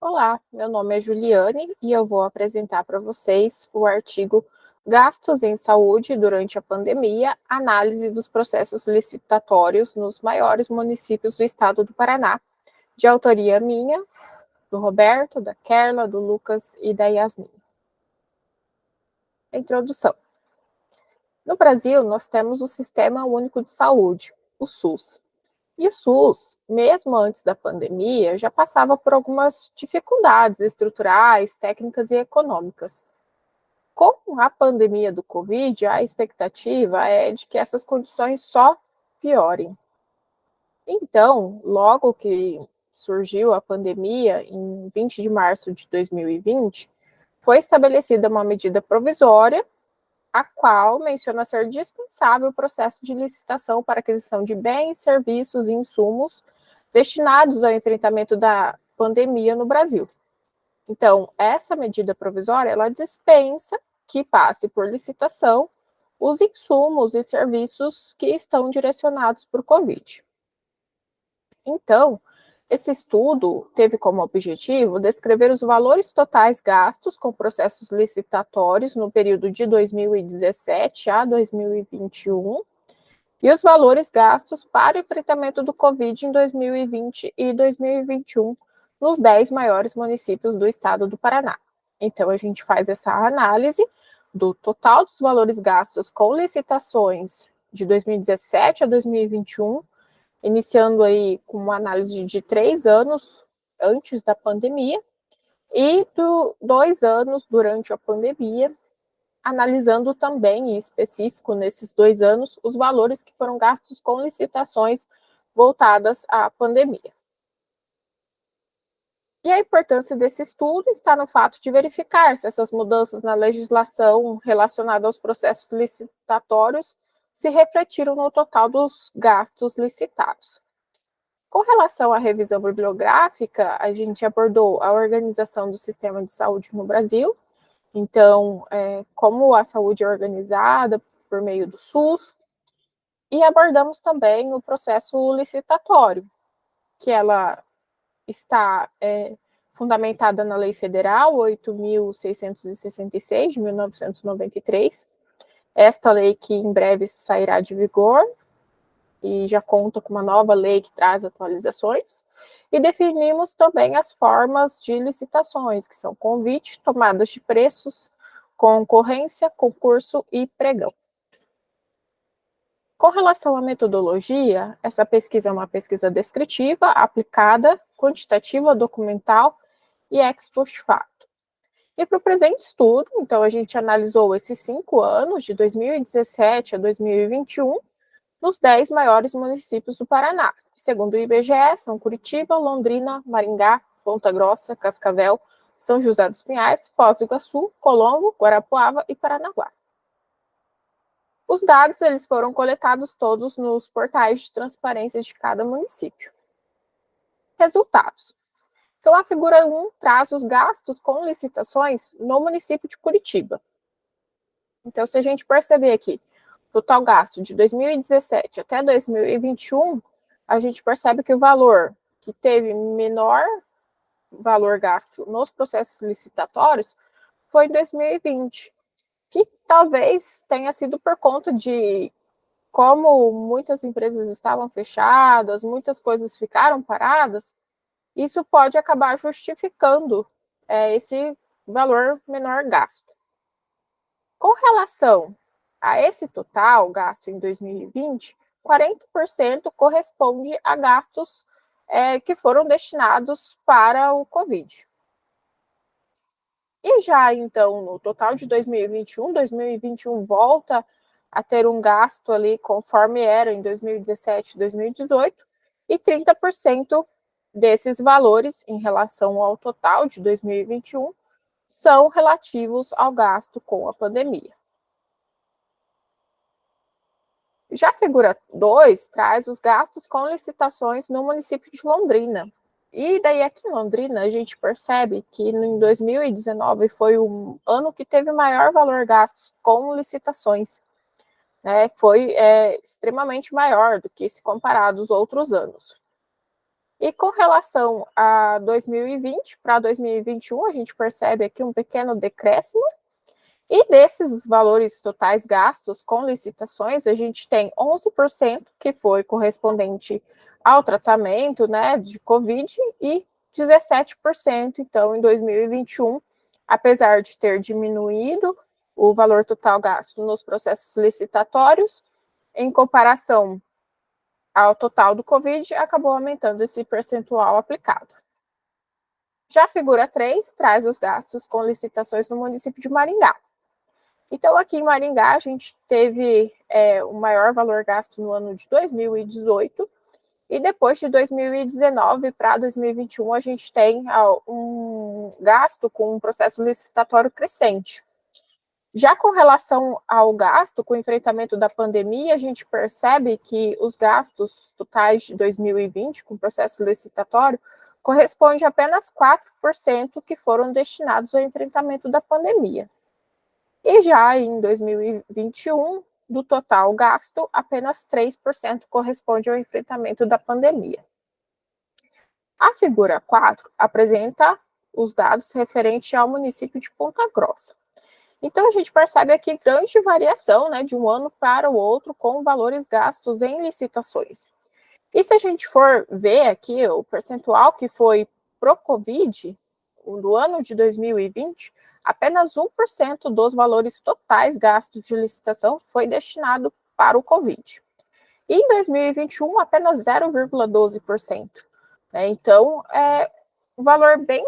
Olá, meu nome é Juliane e eu vou apresentar para vocês o artigo Gastos em Saúde durante a Pandemia, análise dos processos licitatórios nos maiores municípios do estado do Paraná, de autoria minha, do Roberto, da Kerla, do Lucas e da Yasmin. Introdução. No Brasil, nós temos o Sistema Único de Saúde, o SUS. E o SUS, mesmo antes da pandemia, já passava por algumas dificuldades estruturais, técnicas e econômicas. Com a pandemia do Covid, a expectativa é de que essas condições só piorem. Então, logo que surgiu a pandemia, em 20 de março de 2020, foi estabelecida uma medida provisória, a qual menciona ser dispensável o processo de licitação para aquisição de bens, serviços e insumos destinados ao enfrentamento da pandemia no Brasil. Então, essa medida provisória, ela dispensa que passe por licitação os insumos e serviços que estão direcionados para o Covid. Então, esse estudo teve como objetivo descrever os valores totais gastos com processos licitatórios no período de 2017 a 2021 e os valores gastos para o enfrentamento do Covid em 2020 e 2021 nos 10 maiores municípios do estado do Paraná. Então, a gente faz essa análise do total dos valores gastos com licitações de 2017 a 2021, iniciando aí com uma análise de 3 anos antes da pandemia e 2 anos durante a pandemia, analisando também, em específico, nesses 2 anos, os valores que foram gastos com licitações voltadas à pandemia. E a importância desse estudo está no fato de verificar se essas mudanças na legislação relacionada aos processos licitatórios se refletiram no total dos gastos licitados. Com relação à revisão bibliográfica, a gente abordou a organização do sistema de saúde no Brasil, então, como a saúde é organizada por meio do SUS, e abordamos também o processo licitatório, que ela está fundamentada na Lei Federal 8.666, de 1993, esta lei que em breve sairá de vigor, e já conta com uma nova lei que traz atualizações, e definimos também as formas de licitações, que são convite, tomadas de preços, concorrência, concurso e pregão. Com relação à metodologia, essa pesquisa é uma pesquisa descritiva, aplicada, quantitativa, documental e ex post facto. E para o presente estudo, então, a gente analisou esses 5 anos, de 2017 a 2021, nos 10 maiores municípios do Paraná, que, segundo o IBGE, são Curitiba, Londrina, Maringá, Ponta Grossa, Cascavel, São José dos Pinhais, Foz do Iguaçu, Colombo, Guarapuava e Paranaguá. Os dados eles foram coletados todos nos portais de transparência de cada município. Resultados. Então, a figura 1 traz os gastos com licitações no município de Curitiba. Então, se a gente perceber aqui, total gasto de 2017 até 2021, a gente percebe que o valor que teve menor valor gasto nos processos licitatórios foi em 2020, que talvez tenha sido por conta de como muitas empresas estavam fechadas, muitas coisas ficaram paradas, isso pode acabar justificando esse valor menor gasto. Com relação a esse total gasto em 2020, 40% corresponde a gastos que foram destinados para o Covid. E já, então, no total de 2021 volta a ter um gasto ali conforme era em 2017 e 2018, e 30% desses valores em relação ao total de 2021 são relativos ao gasto com a pandemia. Já a figura 2 traz os gastos com licitações no município de Londrina. E daí aqui em Londrina a gente percebe que em 2019 foi um ano que teve maior valor gastos com licitações. Foi extremamente maior do que se comparado aos outros anos. E com relação a 2020 para 2021, a gente percebe aqui um pequeno decréscimo, e desses valores totais gastos com licitações, a gente tem 11% que foi correspondente ao tratamento, né, de Covid, e 17%, então, em 2021, apesar de ter diminuído o valor total gasto nos processos licitatórios, em comparação ao total do Covid, acabou aumentando esse percentual aplicado. Já a figura 3 traz os gastos com licitações no município de Maringá. Então, aqui em Maringá, a gente teve o maior valor gasto no ano de 2018, e depois de 2019 para 2021, a gente tem um gasto com um processo licitatório crescente. Já com relação ao gasto com o enfrentamento da pandemia, a gente percebe que os gastos totais de 2020 com o processo licitatório corresponde a apenas 4% que foram destinados ao enfrentamento da pandemia. E já em 2021, do total gasto, apenas 3% corresponde ao enfrentamento da pandemia. A figura 4 apresenta os dados referentes ao município de Ponta Grossa. Então, a gente percebe aqui grande variação, né, de um ano para o outro, com valores gastos em licitações. E se a gente for ver aqui o percentual que foi pro Covid, no ano de 2020, apenas 1% dos valores totais gastos de licitação foi destinado para o Covid. E em 2021, apenas 0,12%. Né? Então, é um valor bem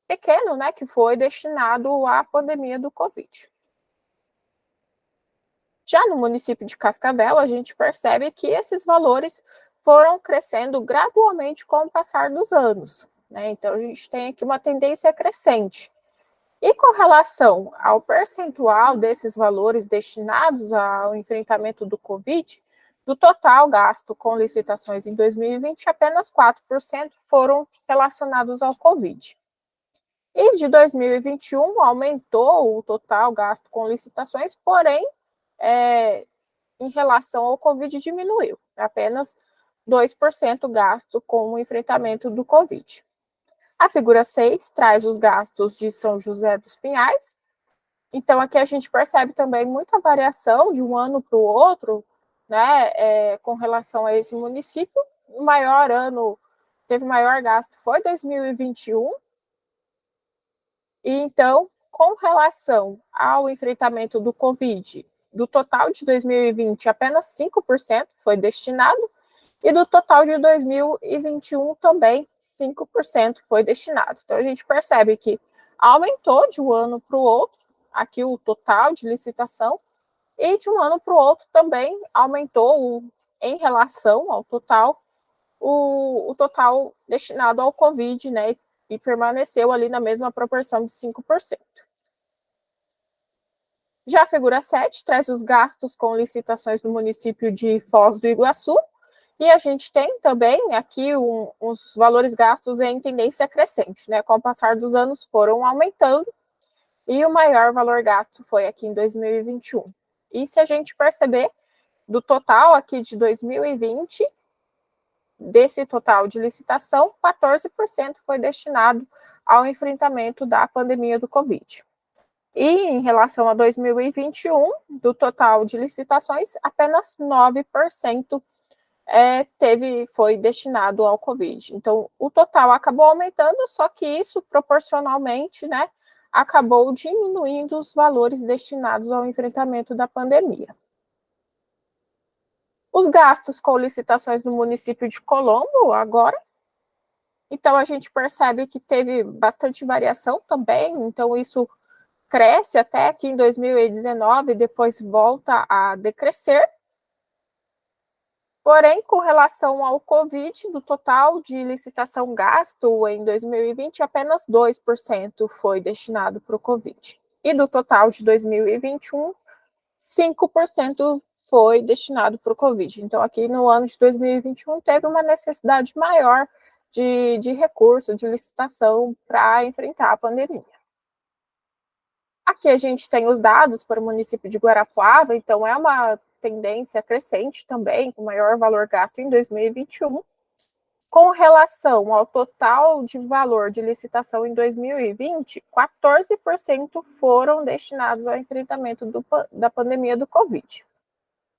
pequeno, né, que foi destinado à pandemia do Covid. Já no município de Cascavel, a gente percebe que esses valores foram crescendo gradualmente com o passar dos anos. Né? Então, a gente tem aqui uma tendência crescente. E com relação ao percentual desses valores destinados ao enfrentamento do Covid, do total gasto com licitações em 2020, apenas 4% foram relacionados ao Covid. E de 2021, aumentou o total gasto com licitações, porém, em relação ao Covid, diminuiu. Apenas 2% gasto com o enfrentamento do Covid. A figura 6 traz os gastos de São José dos Pinhais. Então, aqui a gente percebe também muita variação de um ano para o outro, né, com relação a esse município. O maior ano, teve maior gasto, foi 2021. E então, com relação ao enfrentamento do Covid, do total de 2020, apenas 5% foi destinado, e do total de 2021 também 5% foi destinado. Então, a gente percebe que aumentou de um ano para o outro, aqui o total de licitação, e de um ano para o outro também aumentou em relação ao total, o total destinado ao Covid, né, e permaneceu ali na mesma proporção de 5%. Já a figura 7 traz os gastos com licitações do município de Foz do Iguaçu, e a gente tem também aqui os valores gastos em tendência crescente, né? Com o passar dos anos foram aumentando, e o maior valor gasto foi aqui em 2021. E se a gente perceber, do total aqui de 2020, desse total de licitação, 14% foi destinado ao enfrentamento da pandemia do Covid. E em relação a 2021, do total de licitações, apenas 9% foi destinado ao Covid. Então, o total acabou aumentando, só que isso proporcionalmente, né, acabou diminuindo os valores destinados ao enfrentamento da pandemia. Os gastos com licitações no município de Colombo, agora. Então, a gente percebe que teve bastante variação também, então isso cresce até que em 2019, depois volta a decrescer. Porém, com relação ao Covid, do total de licitação gasto em 2020, apenas 2% foi destinado para o Covid. E do total de 2021, 5% foi destinado para o Covid. Então, aqui no ano de 2021, teve uma necessidade maior de recurso, de licitação para enfrentar a pandemia. Aqui a gente tem os dados para o município de Guarapuava, então é uma tendência crescente também, com maior valor gasto em 2021. Com relação ao total de valor de licitação em 2020, 14% foram destinados ao enfrentamento da pandemia do Covid.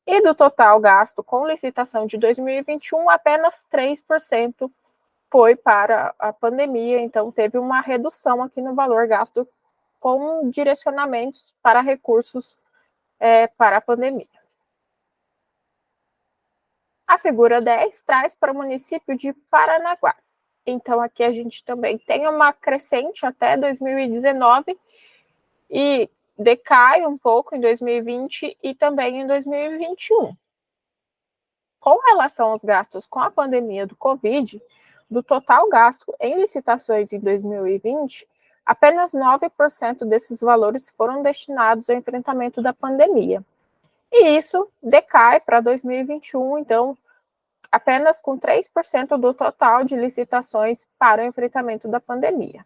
E do total gasto com licitação de 2021, apenas 3% foi para a pandemia, então teve uma redução aqui no valor gasto com direcionamentos para recursos para a pandemia. A figura 10 traz para o município de Paranaguá. Então, aqui a gente também tem uma crescente até 2019 e decai um pouco em 2020 e também em 2021. Com relação aos gastos com a pandemia do Covid, do total gasto em licitações em 2020, apenas 9% desses valores foram destinados ao enfrentamento da pandemia. E isso decai para 2021, então, apenas com 3% do total de licitações para o enfrentamento da pandemia.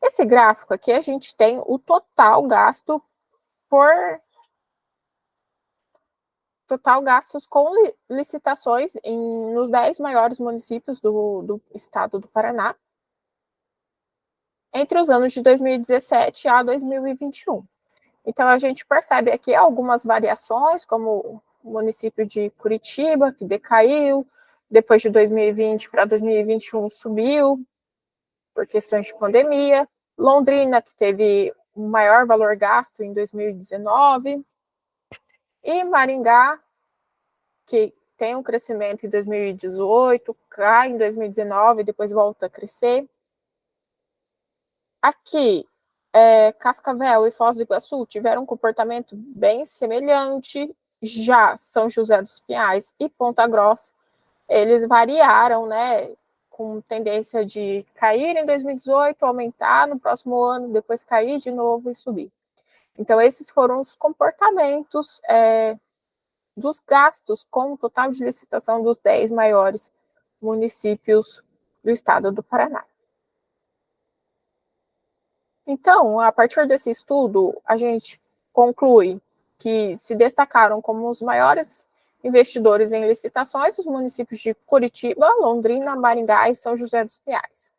Esse gráfico aqui, a gente tem o total gasto total gastos com licitações nos 10 maiores municípios do estado do Paraná, entre os anos de 2017 a 2021. Então, a gente percebe aqui algumas variações, como o município de Curitiba, que decaiu, depois de 2020 para 2021 subiu, por questões de pandemia. Londrina, que teve um maior valor gasto em 2019. E Maringá, que tem um crescimento em 2018, cai em 2019, depois volta a crescer. Aqui, Cascavel e Foz do Iguaçu tiveram um comportamento bem semelhante. Já São José dos Pinhais e Ponta Grossa, eles variaram, né, com tendência de cair em 2018, aumentar no próximo ano, depois cair de novo e subir. Então, esses foram os comportamentos dos gastos com o total de licitação dos 10 maiores municípios do estado do Paraná. Então, a partir desse estudo, a gente conclui que se destacaram como os maiores investidores em licitações os municípios de Curitiba, Londrina, Maringá e São José dos Pinhais.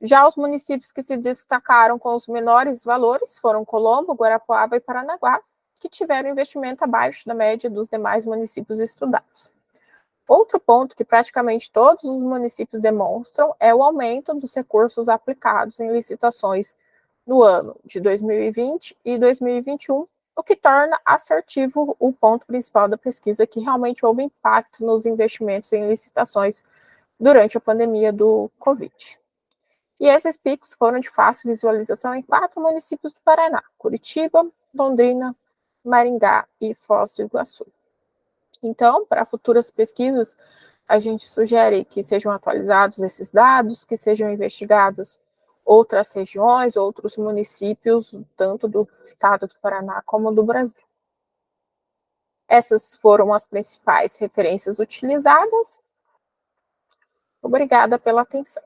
Já os municípios que se destacaram com os menores valores foram Colombo, Guarapuava e Paranaguá, que tiveram investimento abaixo da média dos demais municípios estudados. Outro ponto que praticamente todos os municípios demonstram é o aumento dos recursos aplicados em licitações no ano de 2020 e 2021, o que torna assertivo o ponto principal da pesquisa, que realmente houve impacto nos investimentos em licitações durante a pandemia do Covid. E esses picos foram de fácil visualização em 4 municípios do Paraná: Curitiba, Londrina, Maringá e Foz do Iguaçu. Então, para futuras pesquisas, a gente sugere que sejam atualizados esses dados, que sejam investigados outras regiões, outros municípios, tanto do estado do Paraná como do Brasil. Essas foram as principais referências utilizadas. Obrigada pela atenção.